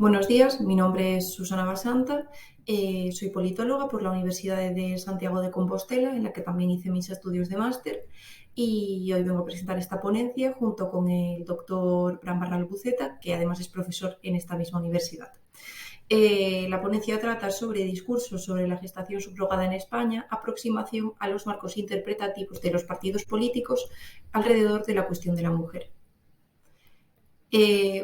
Buenos días, mi nombre es Susana Basanta, soy politóloga por la Universidad de Santiago de Compostela, en la que también hice mis estudios de máster, y hoy vengo a presentar esta ponencia junto con el doctor Bran Barral Buceta, que además es profesor en esta misma universidad. La ponencia trata sobre discursos sobre la gestación subrogada en España, aproximación a los marcos interpretativos de los partidos políticos alrededor de la cuestión de la mujer.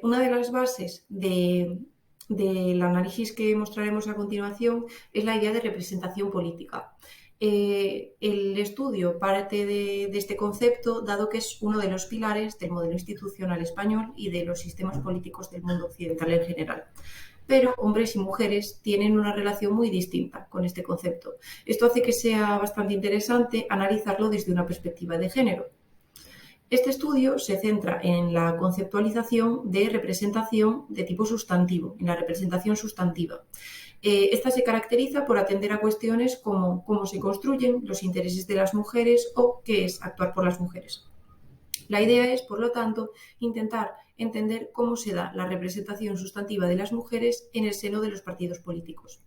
Una de las bases del análisis que mostraremos a continuación es la idea de representación política. El estudio parte de este concepto, dado que es uno de los pilares del modelo institucional español y de los sistemas políticos del mundo occidental en general. Pero hombres y mujeres tienen una relación muy distinta con este concepto. Esto hace que sea bastante interesante analizarlo desde una perspectiva de género. Este estudio se centra en la conceptualización de representación de tipo sustantivo, en la representación sustantiva. Esta se caracteriza por atender a cuestiones como cómo se construyen los intereses de las mujeres o qué es actuar por las mujeres. La idea es, por lo tanto, intentar entender cómo se da la representación sustantiva de las mujeres en el seno de los partidos políticos.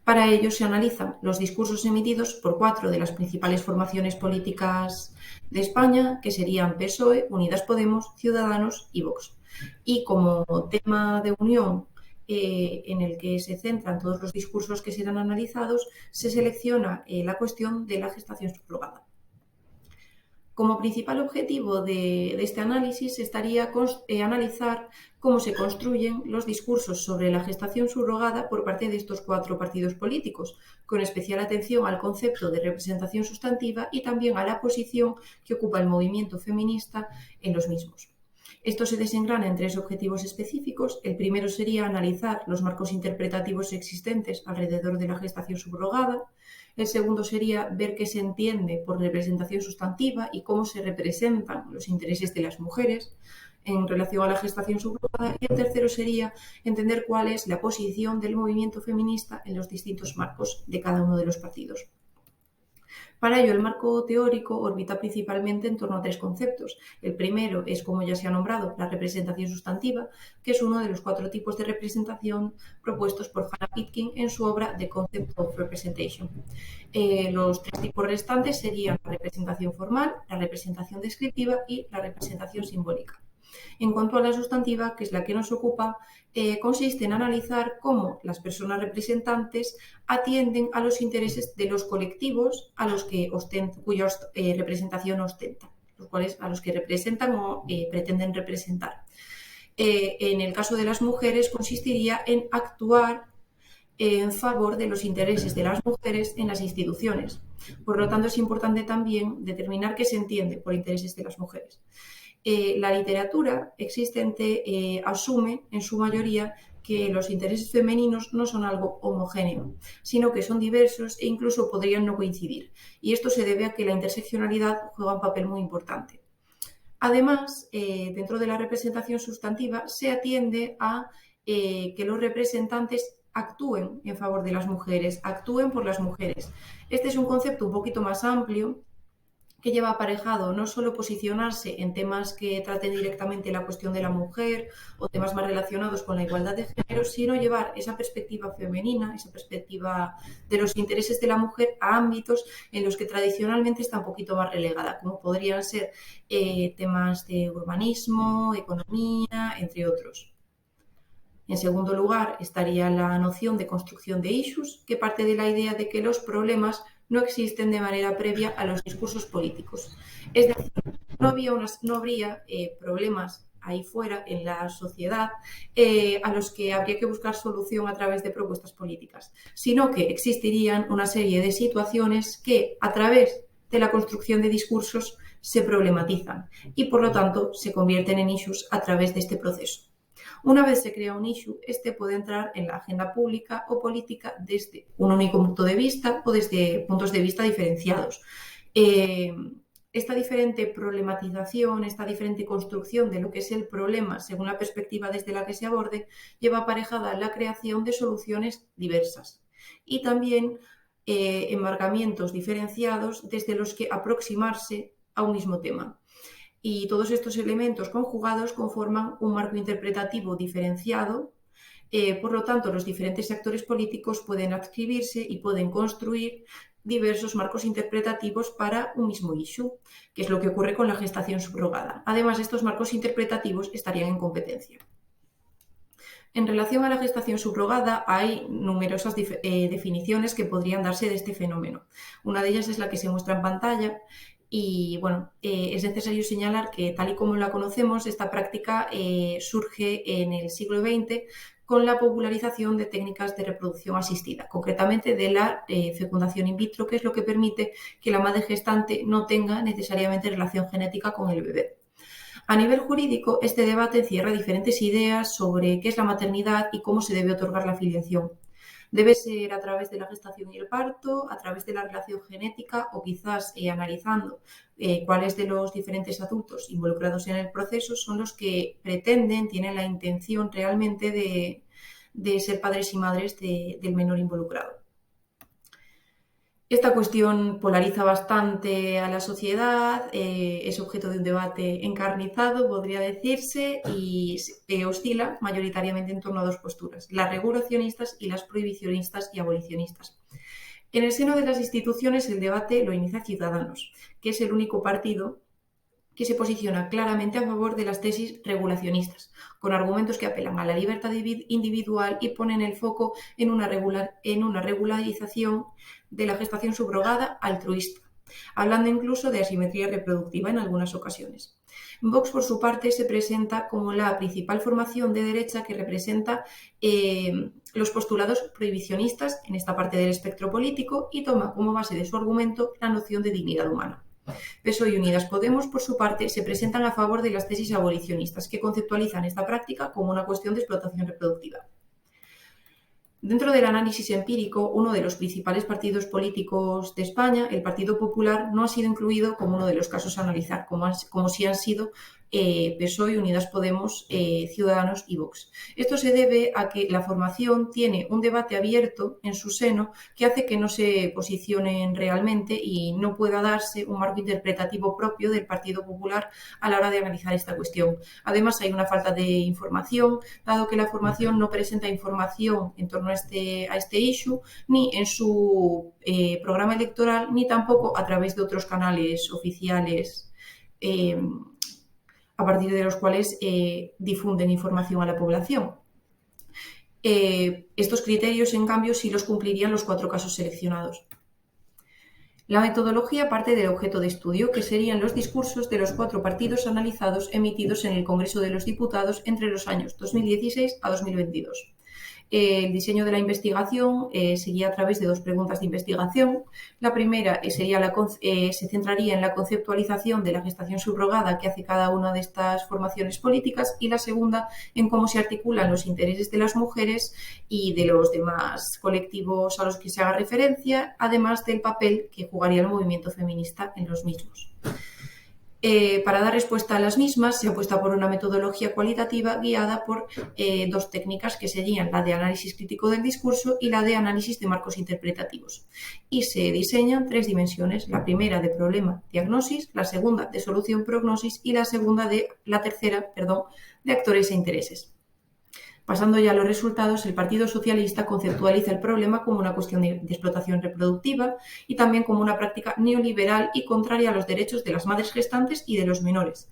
Para ello se analizan los discursos emitidos por 4 de las principales formaciones políticas de España, que serían PSOE, Unidas Podemos, Ciudadanos y Vox. Y como tema de unión en el que se centran todos los discursos que serán analizados, se selecciona la cuestión de la gestación subrogada. Como principal objetivo de este análisis estaría analizar cómo se construyen los discursos sobre la gestación subrogada por parte de estos 4 partidos políticos, con especial atención al concepto de representación sustantiva y también a la posición que ocupa el movimiento feminista en los mismos. Esto se desengrana en 3 objetivos específicos. El primero sería analizar los marcos interpretativos existentes alrededor de la gestación subrogada. El segundo sería ver qué se entiende por representación sustantiva y cómo se representan los intereses de las mujeres en relación a la gestación subrogada. Y el tercero sería entender cuál es la posición del movimiento feminista en los distintos marcos de cada uno de los partidos. Para ello, el marco teórico orbita principalmente en torno a 3 conceptos. El primero es, como ya se ha nombrado, la representación sustantiva, que es uno de los 4 tipos de representación propuestos por Hannah Pitkin en su obra The Concept of Representation. Los 3 tipos restantes serían la representación formal, la representación descriptiva y la representación simbólica. En cuanto a la sustantiva, que es la que nos ocupa, consiste en analizar cómo las personas representantes atienden a los intereses de los colectivos a los que cuya representación ostentan, a los que representan o pretenden representar. En el caso de las mujeres, consistiría en actuar en favor de los intereses de las mujeres en las instituciones. Por lo tanto, es importante también determinar qué se entiende por intereses de las mujeres. La literatura existente asume en su mayoría que los intereses femeninos no son algo homogéneo, sino que son diversos e incluso podrían no coincidir. Y esto se debe a que la interseccionalidad juega un papel muy importante. Además, dentro de la representación sustantiva se atiende a que los representantes actúen en favor de las mujeres, actúen por las mujeres. Este es un concepto un poquito más amplio que lleva aparejado no solo posicionarse en temas que traten directamente la cuestión de la mujer o temas más relacionados con la igualdad de género, sino llevar esa perspectiva femenina, esa perspectiva de los intereses de la mujer a ámbitos en los que tradicionalmente está un poquito más relegada, como podrían ser temas de urbanismo, economía, entre otros. En segundo lugar, estaría la noción de construcción de issues, que parte de la idea de que los problemas no existen de manera previa a los discursos políticos. Es decir, no habría problemas ahí fuera en la sociedad a los que habría que buscar solución a través de propuestas políticas, sino que existirían una serie de situaciones que a través de la construcción de discursos se problematizan y por lo tanto se convierten en issues a través de este proceso. Una vez se crea un issue, este puede entrar en la agenda pública o política desde un único punto de vista o desde puntos de vista diferenciados. Esta diferente problematización, esta diferente construcción de lo que es el problema según la perspectiva desde la que se aborde, lleva aparejada la creación de soluciones diversas y también enmarcamientos diferenciados desde los que aproximarse a un mismo tema. Y todos estos elementos conjugados conforman un marco interpretativo diferenciado Por lo tanto, los diferentes actores políticos pueden adscribirse y pueden construir diversos marcos interpretativos para un mismo issue, que es lo que ocurre con la gestación subrogada. Además, estos marcos interpretativos estarían en competencia. En relación a la gestación subrogada, hay numerosas definiciones que podrían darse de este fenómeno. Una de ellas es la que se muestra en pantalla y, bueno, es necesario señalar que, tal y como la conocemos, esta práctica surge en el siglo XX con la popularización de técnicas de reproducción asistida, concretamente de la fecundación in vitro, que es lo que permite que la madre gestante no tenga necesariamente relación genética con el bebé. A nivel jurídico, este debate encierra diferentes ideas sobre qué es la maternidad y cómo se debe otorgar la filiación. Debe ser a través de la gestación y el parto, a través de la relación genética o quizás analizando cuáles de los diferentes adultos involucrados en el proceso son los que pretenden, tienen la intención realmente de ser padres y madres del menor involucrado. Esta cuestión polariza bastante a la sociedad, es objeto de un debate encarnizado, podría decirse, y oscila mayoritariamente en torno a dos posturas, las regulacionistas y las prohibicionistas y abolicionistas. En el seno de las instituciones el debate lo inicia Ciudadanos, que es el único partido que se posiciona claramente a favor de las tesis regulacionistas, con argumentos que apelan a la libertad individual y ponen el foco en una regularización de la gestación subrogada altruista, hablando incluso de asimetría reproductiva en algunas ocasiones. Vox, por su parte, se presenta como la principal formación de derecha que representa los postulados prohibicionistas en esta parte del espectro político y toma como base de su argumento la noción de dignidad humana. PSOE y Unidas Podemos, por su parte, se presentan a favor de las tesis abolicionistas, que conceptualizan esta práctica como una cuestión de explotación reproductiva. Dentro del análisis empírico, uno de los principales partidos políticos de España, el Partido Popular, no ha sido incluido como uno de los casos a analizar, como sí han sido PSOE, Unidas Podemos, Ciudadanos y Vox. Esto se debe a que la formación tiene un debate abierto en su seno que hace que no se posicionen realmente y no pueda darse un marco interpretativo propio del Partido Popular a la hora de analizar esta cuestión. Además, hay una falta de información, dado que la formación no presenta información en torno a este issue, ni en su programa electoral, ni tampoco a través de otros canales oficiales a partir de los cuales difunden información a la población. Estos criterios, en cambio, sí los cumplirían los 4 casos seleccionados. La metodología parte del objeto de estudio, que serían los discursos de los 4 partidos analizados emitidos en el Congreso de los Diputados entre los años 2016 a 2022. El diseño de la investigación sería a través de 2 preguntas de investigación. La primera se centraría en la conceptualización de la gestación subrogada que hace cada una de estas formaciones políticas y la segunda en cómo se articulan los intereses de las mujeres y de los demás colectivos a los que se haga referencia, además del papel que jugaría el movimiento feminista en los mismos. Para dar respuesta a las mismas se apuesta por una metodología cualitativa guiada por 2 técnicas que serían la de análisis crítico del discurso y la de análisis de marcos interpretativos. Y se diseñan 3 dimensiones, la primera de problema-diagnosis, la segunda de solución-prognosis y la tercera de actores e intereses. Pasando ya a los resultados, el Partido Socialista conceptualiza el problema como una cuestión de explotación reproductiva y también como una práctica neoliberal y contraria a los derechos de las madres gestantes y de los menores.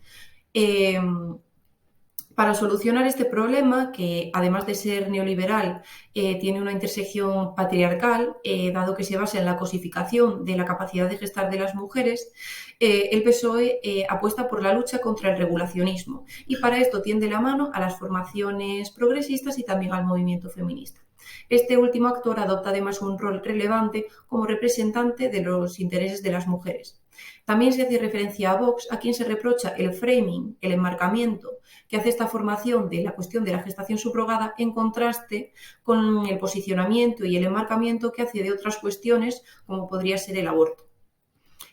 Para solucionar este problema, que además de ser neoliberal, tiene una intersección patriarcal, dado que se basa en la cosificación de la capacidad de gestar de las mujeres, el PSOE apuesta por la lucha contra el regulacionismo y para esto tiende la mano a las formaciones progresistas y también al movimiento feminista. Este último actor adopta además un rol relevante como representante de los intereses de las mujeres. También se hace referencia a Vox, a quien se reprocha el framing, el enmarcamiento que hace esta formación de la cuestión de la gestación subrogada en contraste con el posicionamiento y el enmarcamiento que hace de otras cuestiones como podría ser el aborto.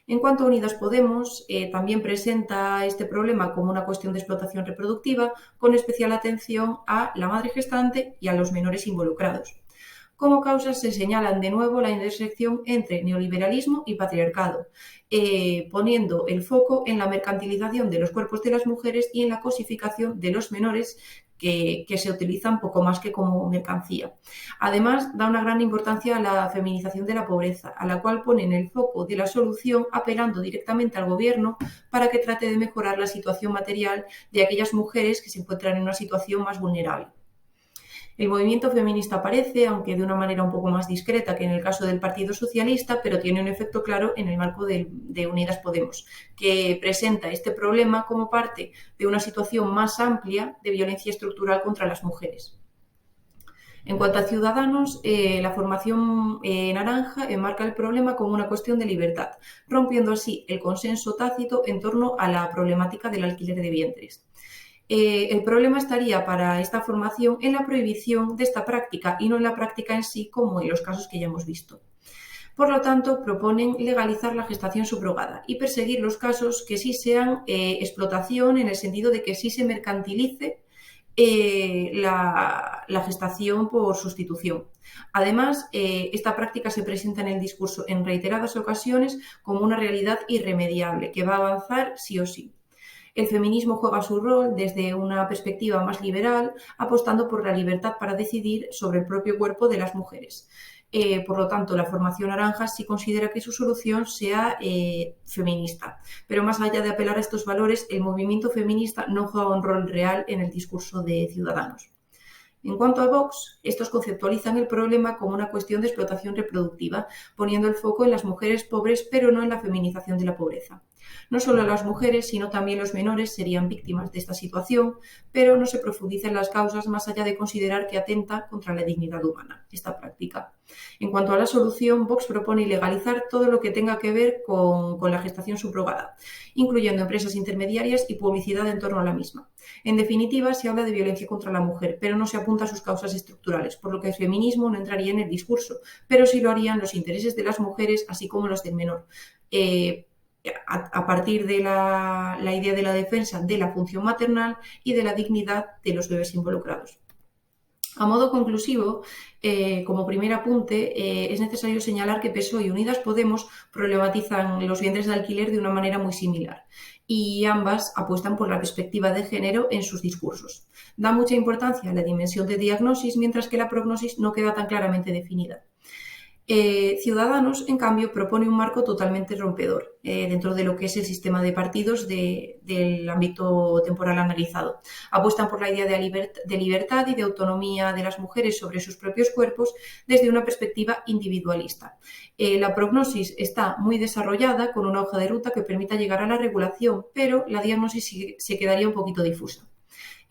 En cuanto a Unidas Podemos, también presenta este problema como una cuestión de explotación reproductiva, con especial atención a la madre gestante y a los menores involucrados. Como causas se señalan de nuevo la intersección entre neoliberalismo y patriarcado, poniendo el foco en la mercantilización de los cuerpos de las mujeres y en la cosificación de los menores que se utilizan poco más que como mercancía. Además, da una gran importancia a la feminización de la pobreza, a la cual pone en el foco de la solución apelando directamente al gobierno para que trate de mejorar la situación material de aquellas mujeres que se encuentran en una situación más vulnerable. El movimiento feminista aparece, aunque de una manera un poco más discreta que en el caso del Partido Socialista, pero tiene un efecto claro en el marco de Unidas Podemos, que presenta este problema como parte de una situación más amplia de violencia estructural contra las mujeres. En cuanto a Ciudadanos, la formación naranja enmarca el problema como una cuestión de libertad, rompiendo así el consenso tácito en torno a la problemática del alquiler de vientres. El problema estaría para esta formación en la prohibición de esta práctica y no en la práctica en sí, como en los casos que ya hemos visto. Por lo tanto, proponen legalizar la gestación subrogada y perseguir los casos que sí sean explotación, en el sentido de que sí se mercantilice la gestación por sustitución. Además, esta práctica se presenta en el discurso en reiteradas ocasiones como una realidad irremediable que va a avanzar sí o sí. El feminismo juega su rol desde una perspectiva más liberal, apostando por la libertad para decidir sobre el propio cuerpo de las mujeres. Por lo tanto, la formación naranja sí considera que su solución sea feminista. Pero más allá de apelar a estos valores, el movimiento feminista no juega un rol real en el discurso de Ciudadanos. En cuanto a Vox, estos conceptualizan el problema como una cuestión de explotación reproductiva, poniendo el foco en las mujeres pobres, pero no en la feminización de la pobreza. No solo las mujeres, sino también los menores serían víctimas de esta situación, pero no se profundiza en las causas más allá de considerar que atenta contra la dignidad humana esta práctica. En cuanto a la solución, Vox propone ilegalizar todo lo que tenga que ver con la gestación subrogada, incluyendo empresas intermediarias y publicidad en torno a la misma. En definitiva, se habla de violencia contra la mujer, pero no se apunta a sus causas estructurales, por lo que el feminismo no entraría en el discurso, pero sí lo harían los intereses de las mujeres, así como los del menor. A partir de la idea de la defensa de la función maternal y de la dignidad de los bebés involucrados. A modo conclusivo, como primer apunte, es necesario señalar que PSOE y Unidas Podemos problematizan los vientres de alquiler de una manera muy similar y ambas apuestan por la perspectiva de género en sus discursos. Da mucha importancia a la dimensión de diagnosis, mientras que la prognosis no queda tan claramente definida. Ciudadanos, en cambio, propone un marco totalmente rompedor dentro de lo que es el sistema de partidos del ámbito temporal analizado. Apuestan por la idea de libertad y de autonomía de las mujeres sobre sus propios cuerpos desde una perspectiva individualista. La prognosis está muy desarrollada, con una hoja de ruta que permita llegar a la regulación, pero la diagnosis se quedaría un poquito difusa.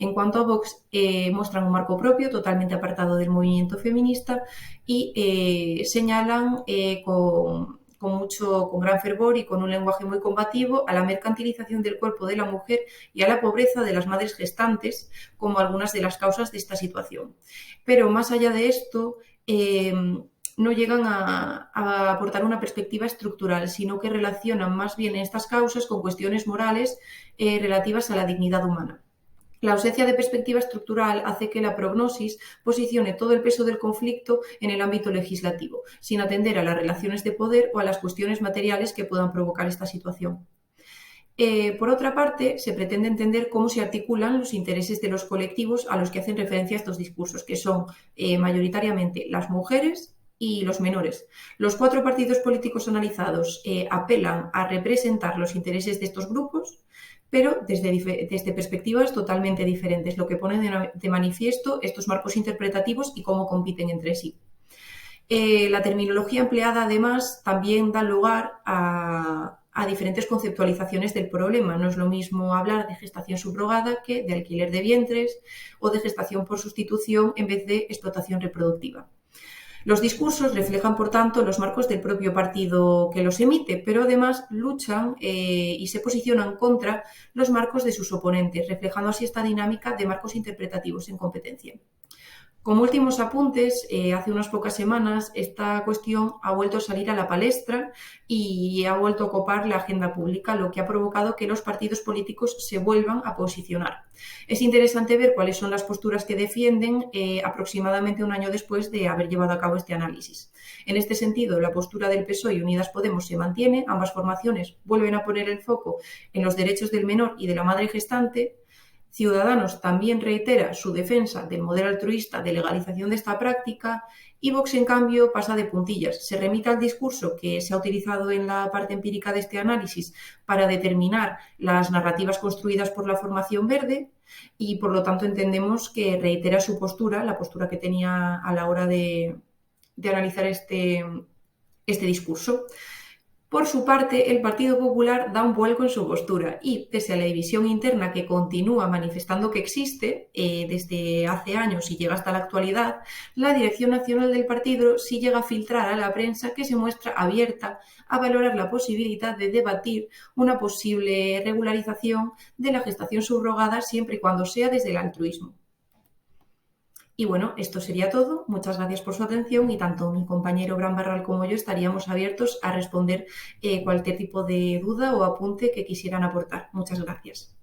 En cuanto a Vox, muestran un marco propio totalmente apartado del movimiento feminista y señalan con gran fervor y con un lenguaje muy combativo a la mercantilización del cuerpo de la mujer y a la pobreza de las madres gestantes como algunas de las causas de esta situación. Pero más allá de esto, no llegan a aportar una perspectiva estructural, sino que relacionan más bien estas causas con cuestiones morales relativas a la dignidad humana. La ausencia de perspectiva estructural hace que la prognosis posicione todo el peso del conflicto en el ámbito legislativo, sin atender a las relaciones de poder o a las cuestiones materiales que puedan provocar esta situación. Por otra parte, se pretende entender cómo se articulan los intereses de los colectivos a los que hacen referencia estos discursos, que son mayoritariamente las mujeres y los menores. Los 4 partidos políticos analizados apelan a representar los intereses de estos grupos, pero desde perspectivas totalmente diferentes, lo que pone de manifiesto estos marcos interpretativos y cómo compiten entre sí. La terminología empleada, además, también da lugar a diferentes conceptualizaciones del problema. No es lo mismo hablar de gestación subrogada que de alquiler de vientres o de gestación por sustitución en vez de explotación reproductiva. Los discursos reflejan, por tanto, los marcos del propio partido que los emite, pero además luchan y se posicionan contra los marcos de sus oponentes, reflejando así esta dinámica de marcos interpretativos en competencia. Como últimos apuntes, hace unas pocas semanas esta cuestión ha vuelto a salir a la palestra y ha vuelto a ocupar la agenda pública, lo que ha provocado que los partidos políticos se vuelvan a posicionar. Es interesante ver cuáles son las posturas que defienden aproximadamente un año después de haber llevado a cabo este análisis. En este sentido, la postura del PSOE y Unidas Podemos se mantiene, ambas formaciones vuelven a poner el foco en los derechos del menor y de la madre gestante, Ciudadanos también reitera su defensa del modelo altruista de legalización de esta práctica y Vox, en cambio, pasa de puntillas. Se remite al discurso que se ha utilizado en la parte empírica de este análisis para determinar las narrativas construidas por la formación verde y, por lo tanto, entendemos que reitera su postura, la postura que tenía a la hora de analizar este discurso. Por su parte, el Partido Popular da un vuelco en su postura y, pese a la división interna que continúa manifestando que existe desde hace años y llega hasta la actualidad, la dirección nacional del partido sí llega a filtrar a la prensa, que se muestra abierta a valorar la posibilidad de debatir una posible regularización de la gestación subrogada siempre y cuando sea desde el altruismo. Y bueno, esto sería todo. Muchas gracias por su atención y tanto mi compañero Bran Barral como yo estaríamos abiertos a responder cualquier tipo de duda o apunte que quisieran aportar. Muchas gracias.